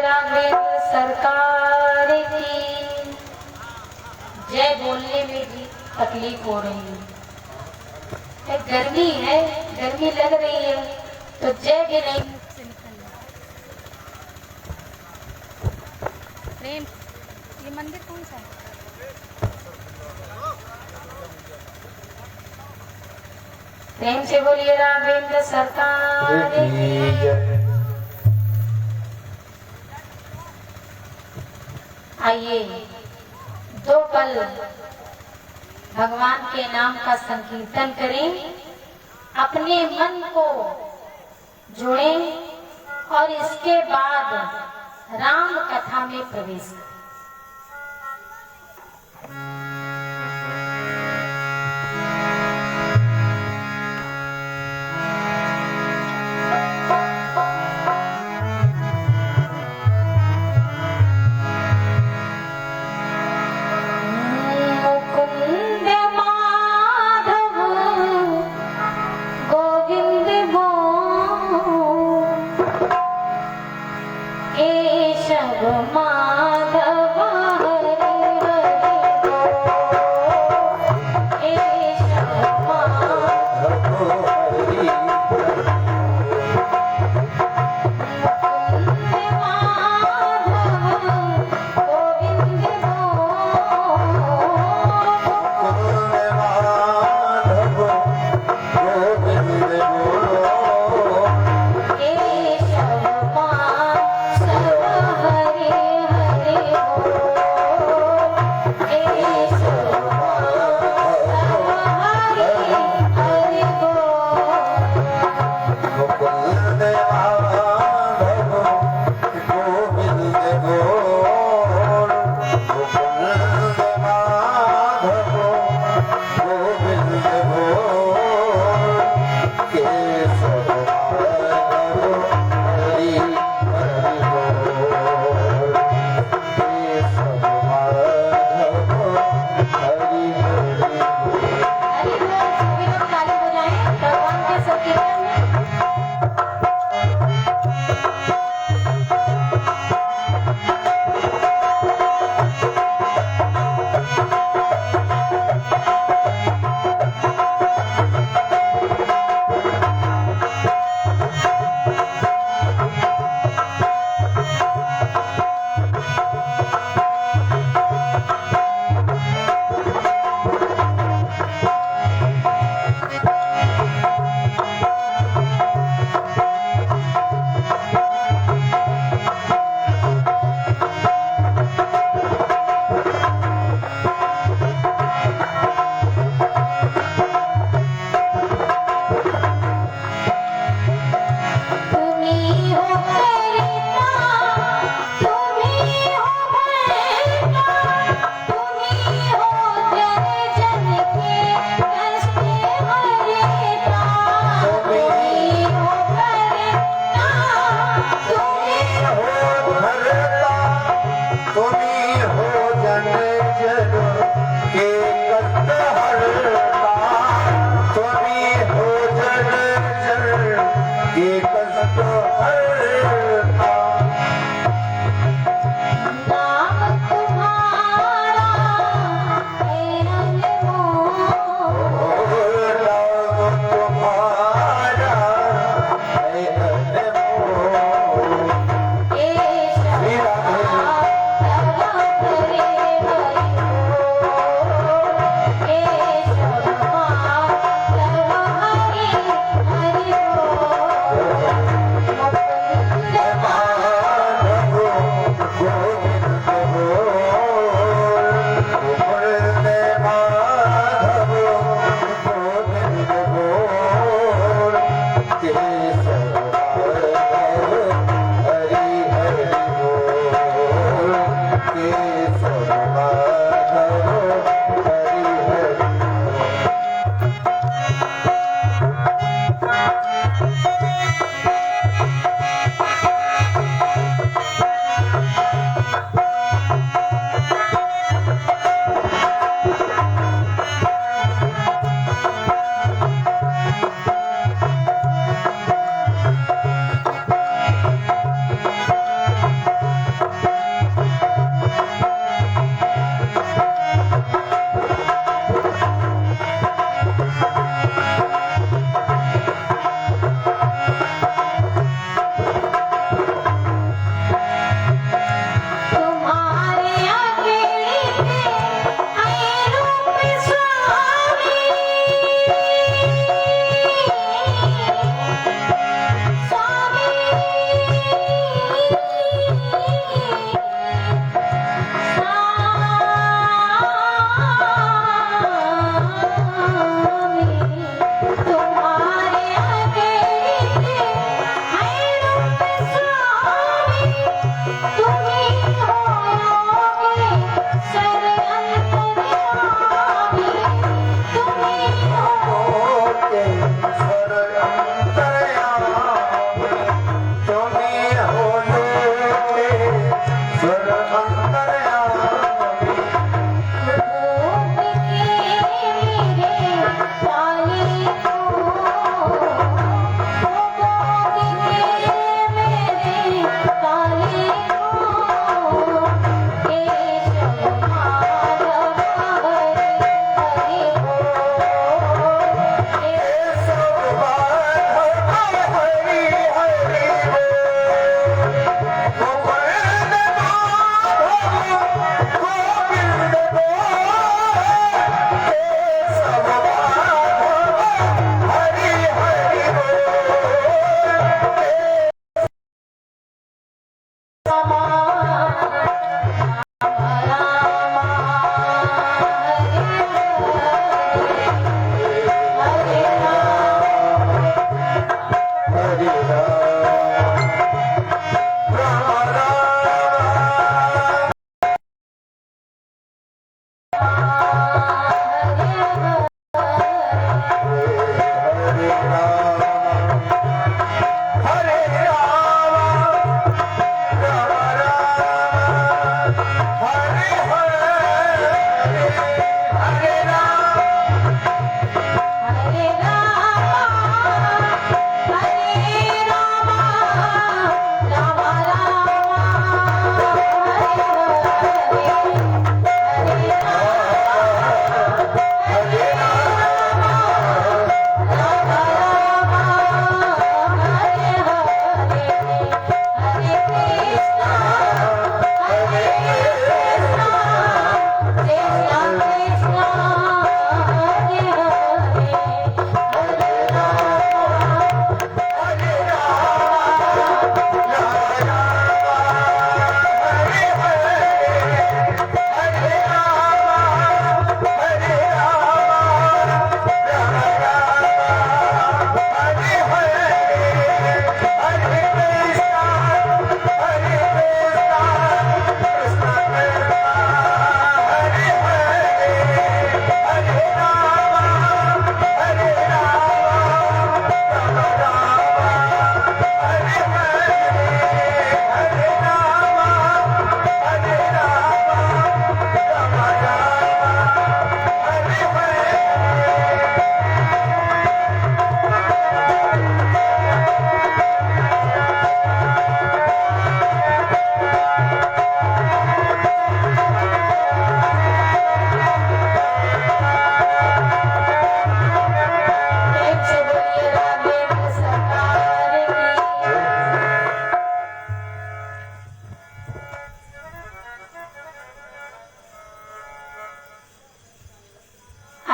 राघवेंद्र सरकार की जय। बोलने में भी तकलीफ हो रही है, गर्मी है, गर्मी लग रही है तो जय भी नहीं मुख से निकल रहा। प्रेम, ये मंदिर कौन सा है? प्रेम से बोलिए राघवेंद्र सरकार की। आइए दो पल भगवान के नाम का संकीर्तन करें, अपने मन को जोड़ें और इसके बाद राम कथा में प्रवेश करें।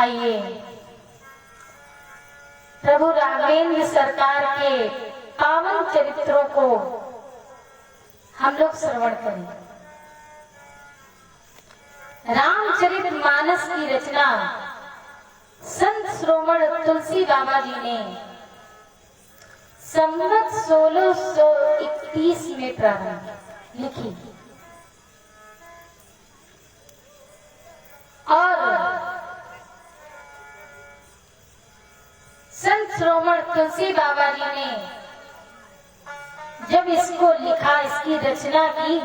आइए प्रभु राघवेंद्र सरकार के पावन चरित्रों को हम लोग श्रवण करें। रामचरितमानस की रचना संत श्रोमण तुलसी बाबा जी ने संवत 1631 में प्रारंभ लिखी और संत श्रोमण तुलसी बाबा जी ने जब इसको लिखा, इसकी रचना की,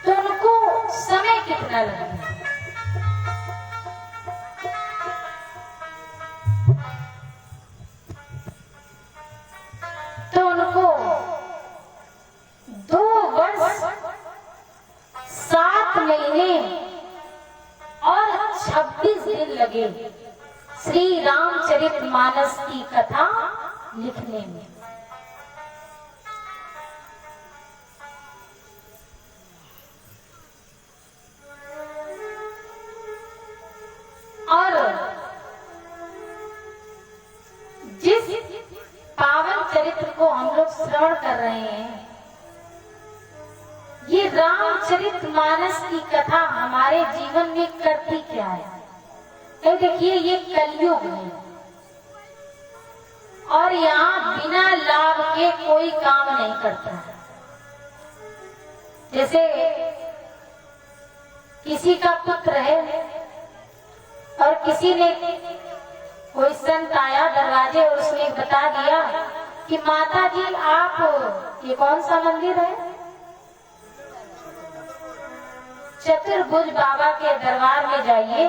तो उनको समय कितना लगा? तो उनको 2 वर्ष 7 महीने और 26 दिन लगे श्री रामचरितमानस की कथा लिखने में। और जिस पावन चरित्र को हम लोग श्रवण कर रहे हैं, ये रामचरितमानस की कथा हमारे जीवन में करती क्या है? तो देखिए, ये कलयुग है और यहाँ बिना लाभ के कोई काम नहीं करता है। जैसे किसी का पुत्र है और किसी ने, कोई संत आया दरवाजे और उसने बता दिया कि माता जी आप, ये कौन सा मंदिर है? चतुर्भुज बाबा के दरबार में जाइए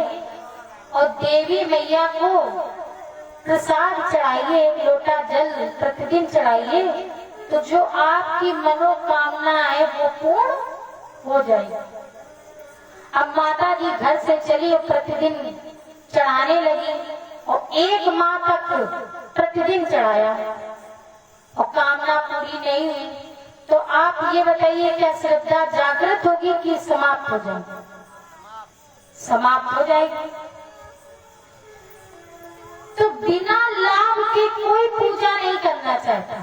और देवी मैया को प्रसाद चढ़ाइए, 1 लोटा जल प्रतिदिन चढ़ाइए, तो जो आपकी मनोकामना है वो पूर्ण हो जाएगी। अब माता जी घर से चली और प्रतिदिन चढ़ाने लगी और 1 माह तक प्रतिदिन चढ़ाया और कामना पूरी नहीं हुई, तो आप ये बताइए क्या श्रद्धा जागृत होगी कि समाप्त हो जाएगी? समाप्त हो जाएगी। तो बिना लाभ के कोई पूजा नहीं करना चाहता।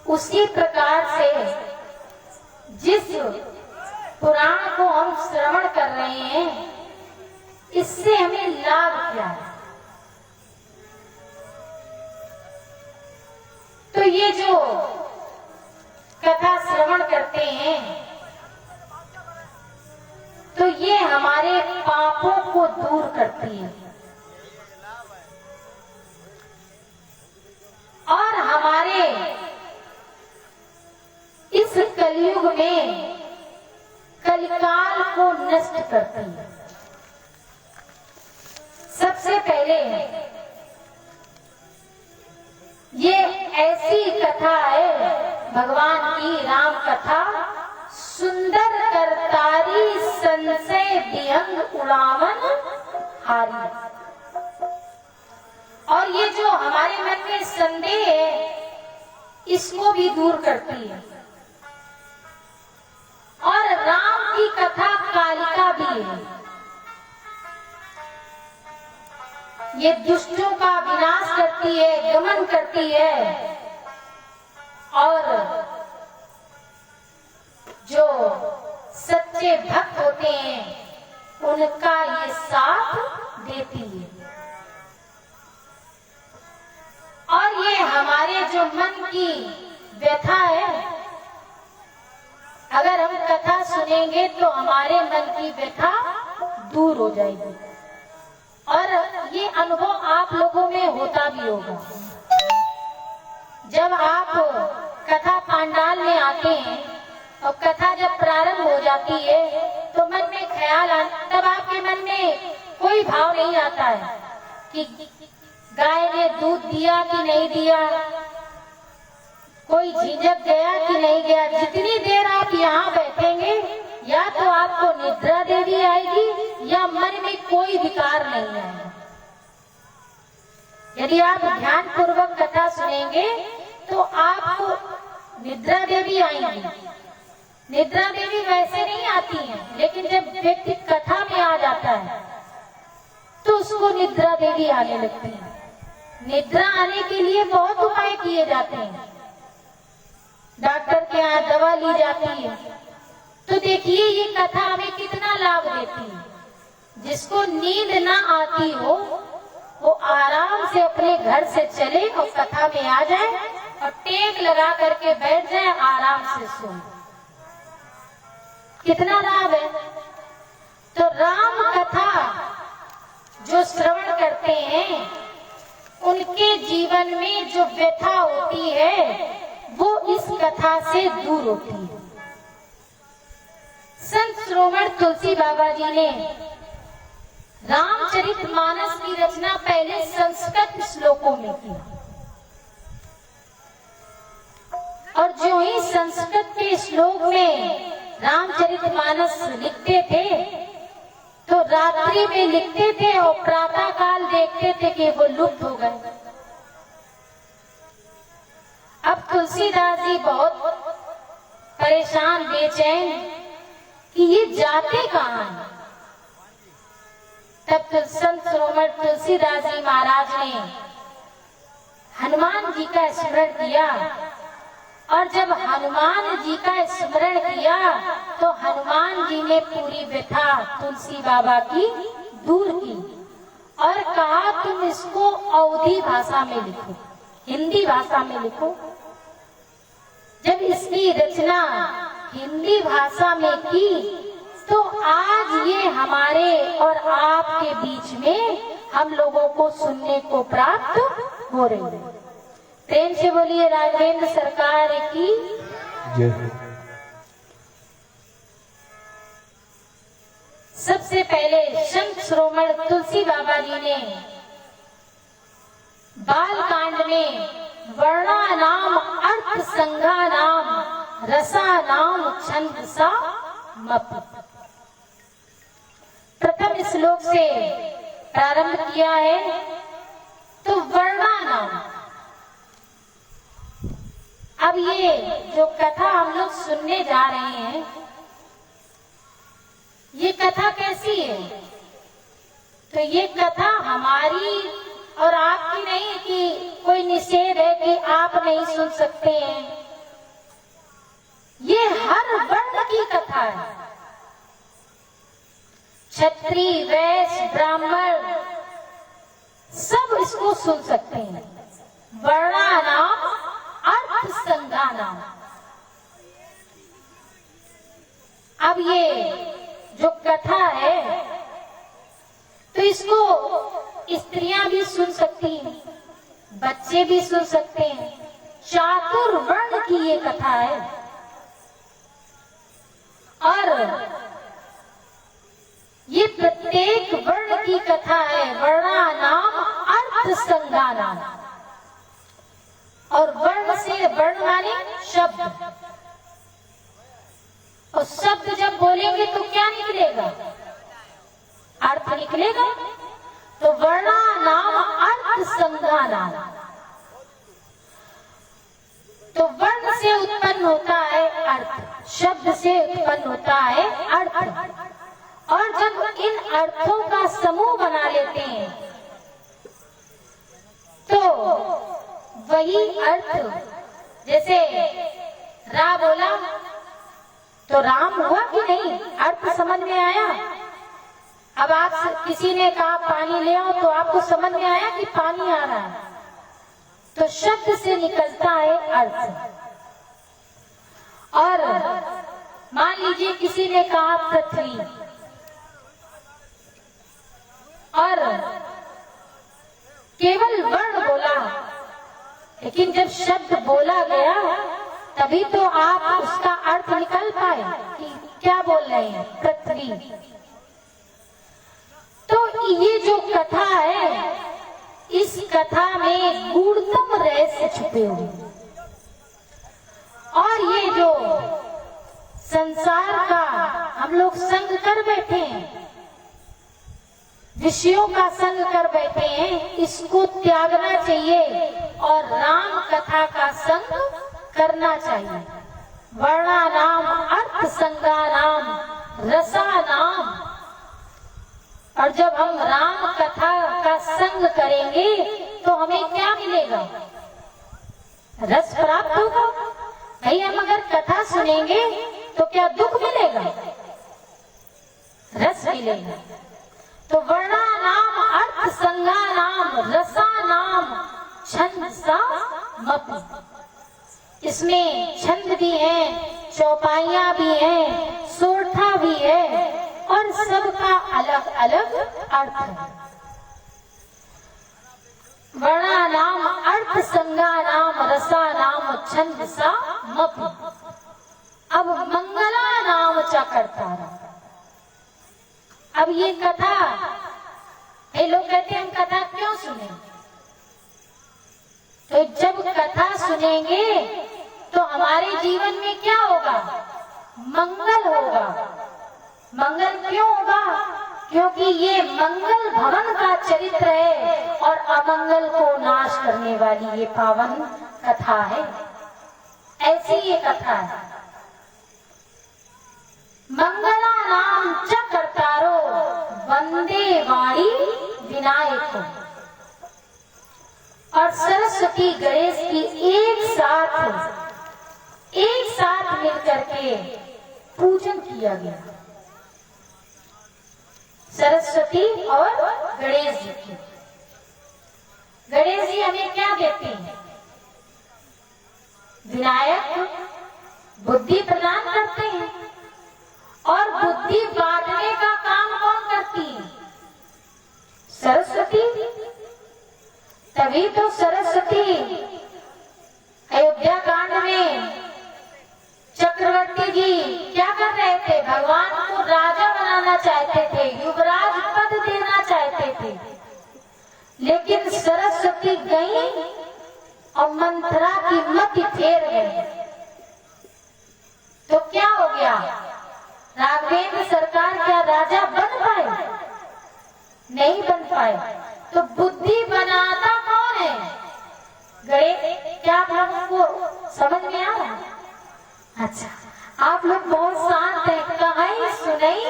उसी प्रकार से जिस पुराण को हम श्रवण कर रहे हैं, इससे हमें लाभ क्या है? तो ये जो कथा श्रवण करते हैं, तो ये हमारे पापों को दूर करती है और हमारे इस कलयुग में कलिकाल को नष्ट करती है। सबसे पहले ये ऐसी कथा है भगवान की राम कथा, सुंदर करतारी संशय विहंग उड़ावन हारी। और ये जो हमारे मन में संदेह है, इसको भी दूर करती है। और राम की कथा कालिका भी है, ये दुष्टों का विनाश करती है, दमन करती है और जो सच्चे भक्त होते हैं उनका ये साथ देती है। और ये हमारे जो मन की व्यथा है, अगर हम कथा सुनेंगे तो हमारे मन की व्यथा दूर हो जाएगी। और ये अनुभव आप लोगों में होता भी होगा। जब आप कथा पंडाल में आते हैं और कथा जब प्रारंभ हो जाती है, तो मन में ख्याल आता, तब आपके मन में कोई भाव नहीं आता है कि गाय ने दूध दिया कि नहीं दिया, कोई झिझक गया कि नहीं गया। जितनी देर आप यहाँ बैठेंगे, या तो आपको निद्रा देवी आएगी या मन में कोई विकार नहीं आएगा। यदि आप ध्यान पूर्वक कथा सुनेंगे तो आपको निद्रा देवी आएंगी। निद्रा देवी वैसे नहीं आती हैं, लेकिन जब व्यक्ति कथा में आ जाता है तो उसको निद्रा देवी आने लगती है। निद्रा आने के लिए बहुत उपाय किए जाते हैं, डॉक्टर के यहाँ दवा ली जाती है। तो देखिए ये कथा हमें कितना लाभ देती है। जिसको नींद ना आती हो वो आराम से अपने घर से चले और कथा में आ जाए और टेक लगा करके बैठ जाए, आराम से सुन। कितना लाभ है। तो राम कथा जो श्रवण करते हैं उनके जीवन में जो व्यथा होती है वो इस कथा से दूर होती है। संत शिरोमणि तुलसी बाबा जी ने रामचरितमानस की रचना पहले संस्कृत श्लोकों में की, और जो ही संस्कृत के श्लोक में रामचरितमानस लिखते थे तो रात्रि में लिखते थे और प्रातः काल देखते थे कि वो लुप्त हो गए। अब तुलसीदास जी बहुत परेशान बेचैन कि ये जाते कहाँ हैं। तब संत शिरोमणि तुलसीदास जी महाराज ने हनुमान जी का स्मरण किया, और जब हनुमान जी का स्मरण किया तो हनुमान जी ने पूरी व्यथा तुलसी बाबा की दूर की और कहा तुम इसको अवधी भाषा में लिखो, हिंदी भाषा में लिखो। जब इसकी रचना हिंदी भाषा में की तो आज ये हमारे और आपके बीच में हम लोगों को सुनने को प्राप्त हो रही है। प्रेम से बोलिए राघवेंद्र सरकार की जय। सबसे पहले संत शिरोमणि तुलसी बाबा जी ने बाल कांड में वर्णा नाम अर्थ संज्ञा नाम रसा नाम छंद सा मप प्रथम श्लोक से प्रारंभ किया है। तो वर्णा नाम, अब ये जो कथा हम लोग सुनने जा रहे हैं ये कथा कैसी है। तो ये कथा हमारी और आपकी नहीं कि कोई निषेध है कि आप नहीं सुन सकते हैं। ये हर वर्ण की कथा है। क्षत्रिय वैश्य ब्राह्मण सब इसको सुन सकते हैं। वर्णा नाम अर्थ संज्ञा नाम। अब ये जो कथा है तो इसको स्त्रियां भी सुन सकती हैं, बच्चे भी सुन सकते हैं। चातुर्वर्ण की ये कथा है और ये प्रत्येक वर्ण की कथा है। वर्णा नाम अर्थ संज्ञा नाम, और वर्ण से वर्ण माने शब्द, और शब्द जब बोलेंगे तो क्या निकलेगा, अर्थ निकलेगा। तो वर्णा नाम अर्थ संज्ञा नाम। तो वर्ण से उत्पन्न होता है अर्थ, शब्द से उत्पन्न होता है अर्थ, और जब इन अर्थों का समूह बना लेते हैं तो वही अर्थ, जैसे रा बोला तो राम हुआ कि नहीं, अर्थ समझ में आया। अब आप किसी ने कहा पानी ले आओ तो आपको समझ में आया कि पानी आ रहा है। तो शब्द से निकलता है अर्थ। और मान लीजिए किसी ने कहा पृथ्वी, और केवल वर्ण बोला, लेकिन जब शब्द बोला गया तभी तो आप उसका अर्थ निकाल पाए कि क्या बोल रहे हैं, पृथ्वी। तो ये जो कथा है इस कथा में गूढ़तम रहस्य छुपे हुए, और ये जो संसार का हम लोग संग कर बैठे हैं, विषयों का संग कर बैठे हैं, इसको त्यागना चाहिए और राम कथा का संग करना चाहिए। वर्णा नाम अर्थ संज्ञा नाम रसा नाम, और जब हम राम कथा का संग करेंगे तो हमें क्या मिलेगा? रस प्राप्त होगा। भाई हम अगर कथा सुनेंगे तो क्या दुख मिलेगा? रस मिलेगा। तो वर्णा नाम अर्थ संगा नाम रसा नाम छंद सा मपि। इसमें छंद भी है, चौपाइयां भी है, सोरठा भी है और सबका अलग अलग अर्थ है। वर्णा नाम अर्थ संगा नाम रसा नाम छंद सा मपि। अब मंगला नाम चा करतारा। अब ये कथा, ये लोग कहते हैं हम कथा क्यों सुने? तो जब कथा सुनेंगे तो हमारे जीवन में क्या होगा? मंगल होगा। मंगल क्यों होगा? क्योंकि ये मंगल भवन का चरित्र है और अमंगल को नाश करने वाली ये पावन कथा है। ऐसी ये कथा है। मंगला नाम च कर्तारो वंदे वाणी विनायको। और सरस्वती गणेश की एक साथ मिलकर के पूजन किया गया। सरस्वती और गणेश जी की। गणेश जी हमें क्या देते हैं? विनायक बुद्धि प्रदान करते हैं। और बुद्धि बांटने का काम कौन करती है? सरस्वती। तभी तो सरस्वती अयोध्या कांड में चक्रवर्ती जी क्या कर रहे थे? भगवान को राजा बनाना चाहते थे, युवराज पद देना चाहते थे, लेकिन सरस्वती गई और मंथरा की मति फेर गई। तो क्या हो गया? राघवेंद्र सरकार क्या राजा बन पाए? नहीं बन पाए। तो बुद्धि बनाता कौन है? गणेश। क्या आप लोगों को समझ में आ रहा है? अच्छा, आप लोग बहुत शांत हैं। कहानी सुनाई,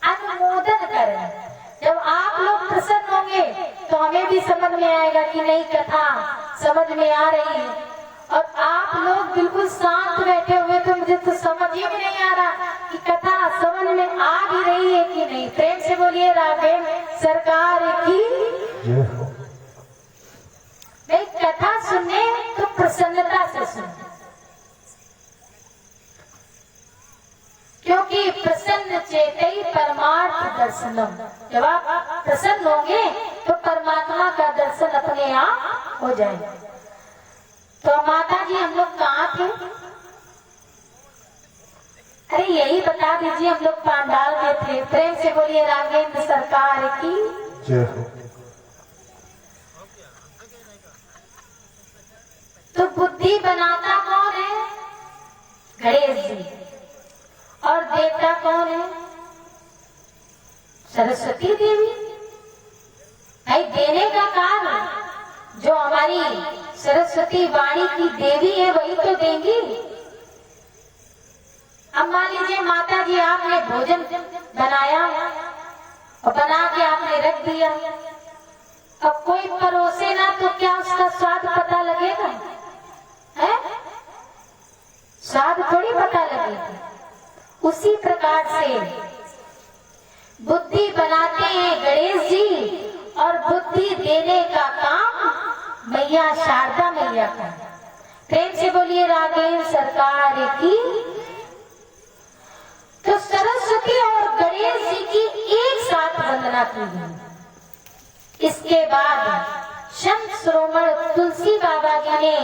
अनुमोदन करें। जब आप लोग प्रसन्न होंगे तो हमें भी समझ में आएगा कि नई कथा समझ में आ रही है। और आप लोग बिल्कुल शांत बैठे हुए तो मुझे तो समझ ही नहीं आ रहा कि कथा समझ में आ भी रही है कि नहीं। प्रेम से बोलिए राघवेंद्र सरकार की। भाई कथा सुनने तो प्रसन्नता से सुने, क्योंकि प्रसन्न चेतई परमार्थ दर्शनम। जब आप प्रसन्न होंगे तो परमात्मा का दर्शन अपने आप हो जाएगा। तो माता जी हम लोग कहाँ थे? अरे यही बता दीजिए। हम लोग पांडाल में थे। प्रेम से बोलिए राघवेंद्र सरकार की जय हो। तो बुद्धि बनाता कौन है? गणेश जी। और देवता कौन है? सरस्वती देवी। भाई देने का कारण जो हमारी सरस्वती वाणी की देवी है वही तो देंगी। अब मान लीजिए माता जी आपने भोजन बनाया और बना के आपने रख दिया, अब कोई परोसे ना तो क्या उसका स्वाद पता लगेगा? है? स्वाद थोड़ी पता लगेगा। उसी प्रकार से बुद्धि बनाते हैं गणेश जी और बुद्धि देने का काम मैया शारदा मैया का। प्रेम से बोलिए राघवेंद्र सरकार की। तो सरस्वती और गणेश जी की एक साथ वंदना की गई। इसके बाद संत श्रोमण तुलसी बाबा जी ने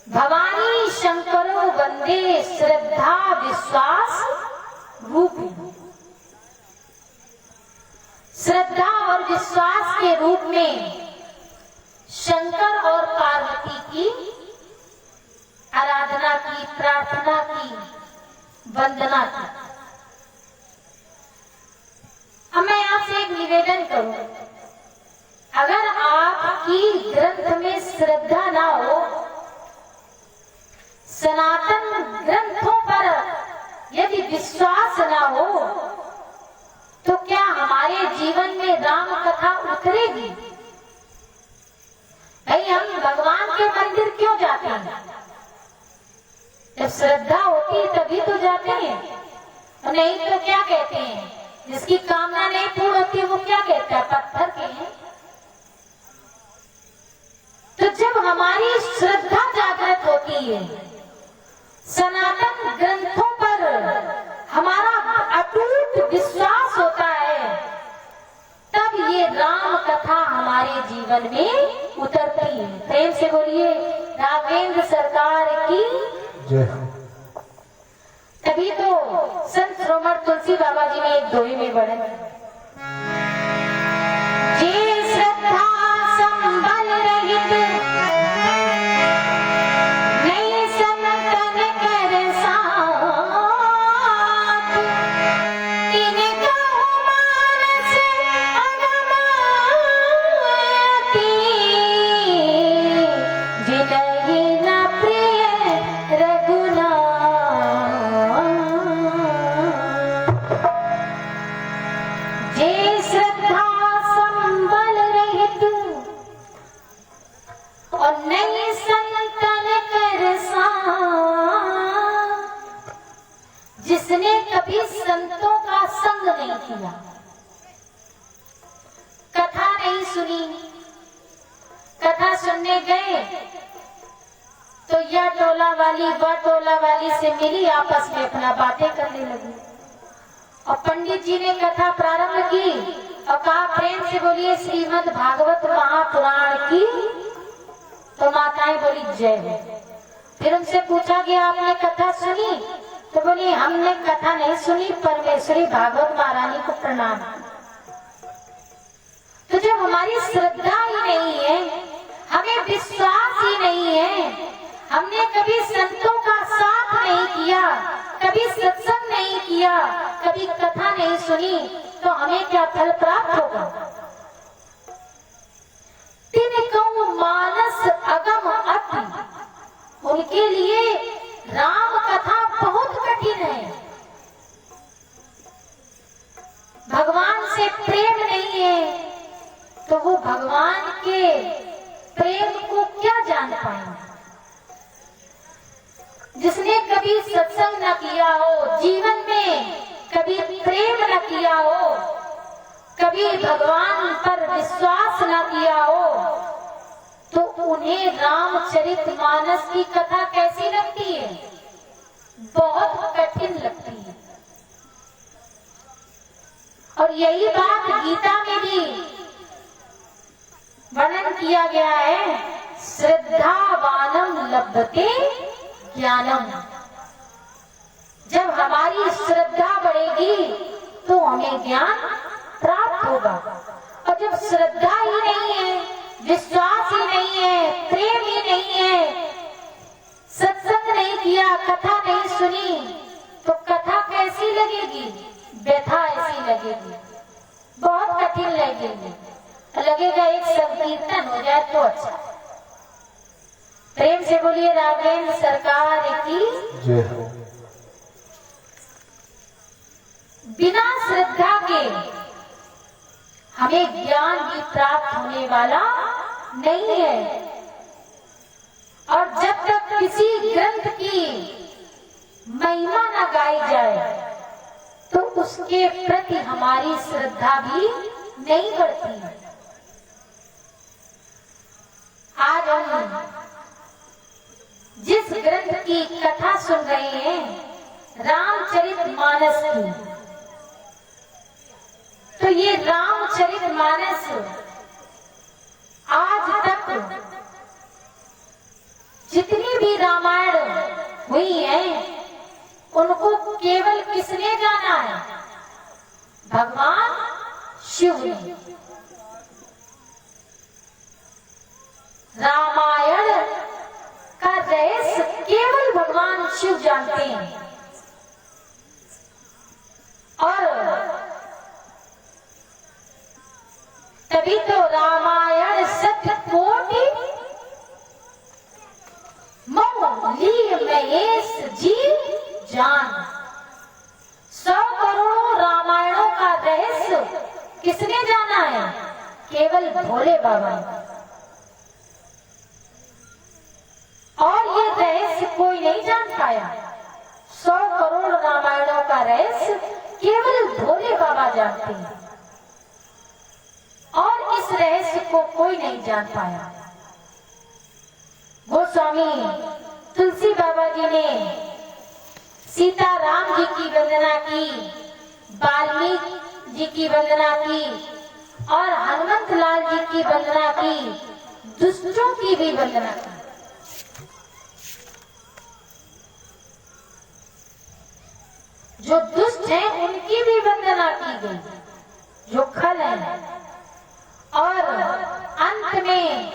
भवानी शंकरो वंदे श्रद्धा विश्वास रूप, श्रद्धा और विश्वास के रूप में शंकर और पार्वती की आराधना की, प्रार्थना की, वंदना की। अब मैं आपसे एक निवेदन करूं, अगर आपकी ग्रंथ में श्रद्धा ना हो, सनातन ग्रंथों पर यदि विश्वास ना हो, तो क्या जीवन में राम कथा उतरेगी। भाई हम भगवान के मंदिर क्यों जाते हैं? जब श्रद्धा होती है तभी तो जाते हैं, नहीं तो क्या कहते हैं? जिसकी कामना नहीं पूर्ण होती वो क्या कहता है? पत्थर के हैं। तो जब हमारी श्रद्धा जागृत होती है, सनातन ग्रंथों पर हमारा अटूट विश्वास होता है, तब ये राम कथा हमारे जीवन में उतरती है। प्रेम से बोलिए राघवेंद्र सरकार की जय। तभी तो संत श्रोमण तुलसी बाबा जी ने एक दोहे में वर्णन, जे श्रद्धा संबल रहित नहीं संतन कर साथ, तिनका मानस अगमाती, जिनहि न प्रिय रघुनाथ। जे श्रद्धा संबल रहित और नहीं संतन कर साथ, जिसने कभी संतों का संग नहीं किया, कथा नहीं सुनी, कथा सुनने गए तो यह टोला वाली वह टोला वाली से मिली, आपस में अपना बातें करने लगी। और पंडित जी ने कथा प्रारंभ की और कहा प्रेम से बोलिए श्रीमद् भागवत महापुराण की। तो माताएं बोली जय हो। फिर उनसे पूछा गया आपने कथा सुनी? तो बोली हमने कथा नहीं सुनी, परमेश्वरी भागवत महारानी को प्रणाम। तो जब हमारी श्रद्धा ही नहीं है, हमें विश्वास ही नहीं है, हमने कभी संतों का साथ नहीं किया, कभी सत्संग नहीं किया, कभी कथा नहीं सुनी, तो हमें क्या फल प्राप्त होगा? तिनकौ मानस अगम अति, उनके लिए राम कथा बहुत कठिन है। भगवान से प्रेम नहीं है तो वो भगवान के प्रेम को क्या जान पाएंगे? जिसने कभी सत्संग न किया हो, जीवन में कभी प्रेम न किया हो, कभी भगवान पर विश्वास न किया हो, तो उन्हें रामचरितमानस की कथा कैसी लगती है? बहुत कठिन लगती है। और यही बात गीता में भी वर्णन किया गया है, श्रद्धावानम लभते ज्ञानम। जब हमारी श्रद्धा बढ़ेगी तो हमें ज्ञान प्राप्त होगा। और जब श्रद्धा ही नहीं है, विश्वास ही नहीं है, प्रेम ही नहीं है, सत्संग नहीं किया, कथा नहीं सुनी, तो कथा कैसी लगेगी? व्यथा ऐसी लगेगी, बहुत कठिन लगेगी। लगेगा एक संकीर्तन हो जाए तो अच्छा। प्रेम से बोलिए राघवेंद्र सरकार की जय हो। बिना श्रद्धा के हमें ज्ञान भी प्राप्त होने वाला नहीं है। और जब तक किसी ग्रंथ की महिमा न गाई जाए तो उसके प्रति हमारी श्रद्धा भी नहीं बढ़ती है। आज हम जिस ग्रंथ की कथा सुन रहे हैं, रामचरितमानस की, तो ये रामचरितमानस आज तक जितनी भी रामायण हुई है उनको केवल किसने जाना है? भगवान शिव ने। रामायण का रहस्य केवल भगवान शिव जानते हैं। और तभी तो रामायण सत्य कोटि मौली महेश जी जान। 100 करोड़ों रामायणों का रहस्य किसने जाना है? केवल भोले बाबा ने। और ये रहस्य कोई नहीं जान पाया। 100 करोड़ रामायणों का रहस्य केवल भोले बाबा जानते हैं और इस रहस्य को कोई नहीं जान पाया। गोस्वामी तुलसी बाबा जी ने सीता राम जी की वंदना की, वाल्मीकि जी की वंदना की और हनुमत लाल जी की वंदना की, दुष्टों की भी वंदना की। जो दुष्ट हैं उनकी भी वंदना की गई, जो खल हैं। और अंत में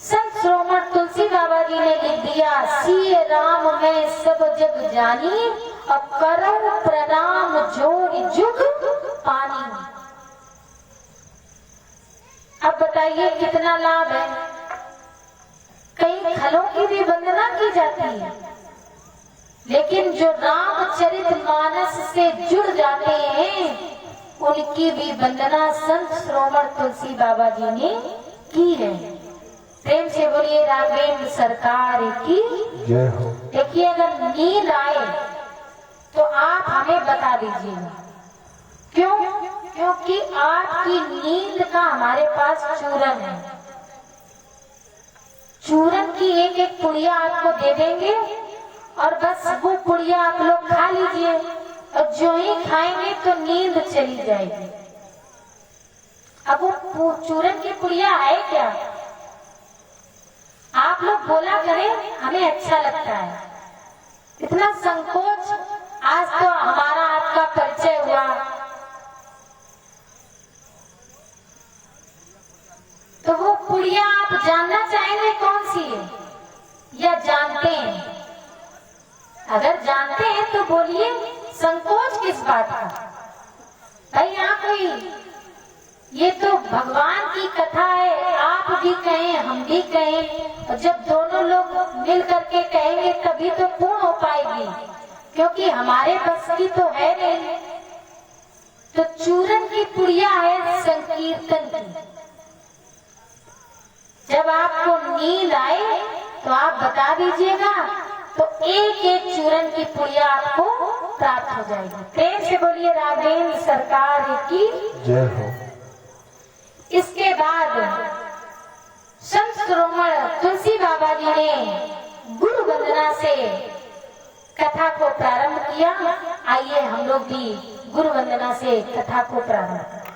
संत श्रोमण तुलसी बाबा जी ने लिख दिया, सिय राम में सब जग जानी, अब करो प्रणाम जोड़ जुग पानी। अब बताइए कितना लाभ है। कई खलों की भी वंदना की जाती है, लेकिन जो रामचरित मानस से जुड़ जाते हैं उनकी भी वंदना संत श्रोमण तुलसी बाबा जी ने की है। प्रेम से बोलिए राघवेंद्र सरकार की जय हो। देखिए, अगर नींद आए तो आप हमें बता दीजिएगा। क्यों? क्योंकि आपकी नींद का हमारे पास चूरन है। चूरन की एक एक पुड़िया आपको दे देंगे और बस वो पुड़िया आप लोग खा लीजिए और जो ही खाएंगे तो नींद चली जाएगी। अब वो चूरन की पुड़िया है क्या? आप लोग बोला करें, हमें अच्छा लगता है। इतना संकोच, आज तो हमारा आपका परिचय हुआ तो वो पुड़िया आप जानना चाहेंगे कौन सी है या जानते हैं? अगर जानते हैं तो बोलिए, संकोच किस बात का? भाई यहाँ कोई, ये तो भगवान की कथा है, आप भी कहें हम भी कहें, और जब दोनों लोग मिल करके कहेंगे तभी तो पूर्ण हो पाएगी, क्योंकि हमारे बस की तो है नहीं। तो चूरन की पुड़िया है संकीर्तन की। जब आपको नींद आए तो आप बता दीजिएगा, तो एक एक चूरन की पुड़िया आपको प्राप्त हो जाएगी। प्रेम से बोलिए राघवेंद्र सरकार की जय हो। इसके बाद संत श्रोमण तुलसी बाबा जी ने गुरु वंदना से कथा को प्रारंभ किया। आइए हम लोग भी गुरु वंदना से कथा को प्रारंभ करें।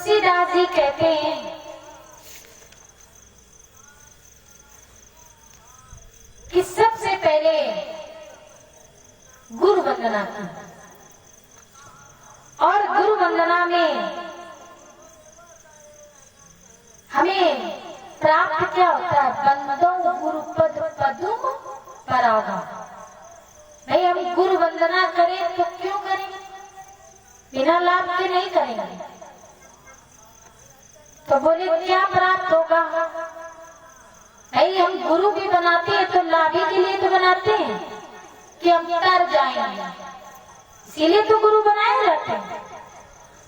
तुलसीदास जी कहते हैं कि सबसे पहले गुरु वंदना की, और गुरु वंदना में हमें प्राप्त क्या होता है? बंदो गुरुपद पदुम परागा। भाई हम गुरु वंदना करें तो क्यों करें? बिना लाभ के नहीं करेंगे। तो बोले क्या प्राप्त होगा? भाई हम गुरु भी बनाते हैं तो लाभ ही के लिए तो बनाते हैं कि हम तर जाएंगे, इसीलिए तो गुरु बनाए जाते हैं।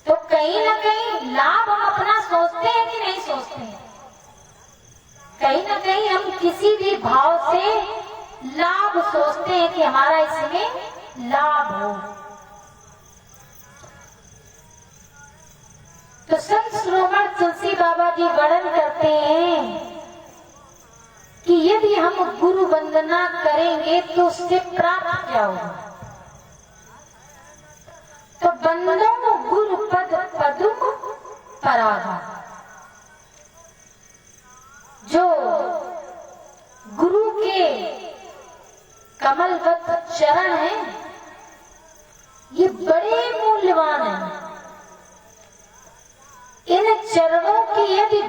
तो कहीं ना कहीं लाभ हम अपना सोचते हैं कि नहीं सोचते हैं? कहीं ना कहीं हम किसी भी भाव से लाभ सोचते हैं कि हमारा इसमें लाभ हो। तो संत शिरोमणि तुलसी बाबा जी वर्णन करते हैं कि यदि हम गुरु वंदना करेंगे तो उससे प्राप्त क्या होगा? तो बंदो गुरु पद पदुम परागा। जो गुरु के कमलवत चरण हैं, ये बड़े मूल्यवान हैं। इन चरणों की यदि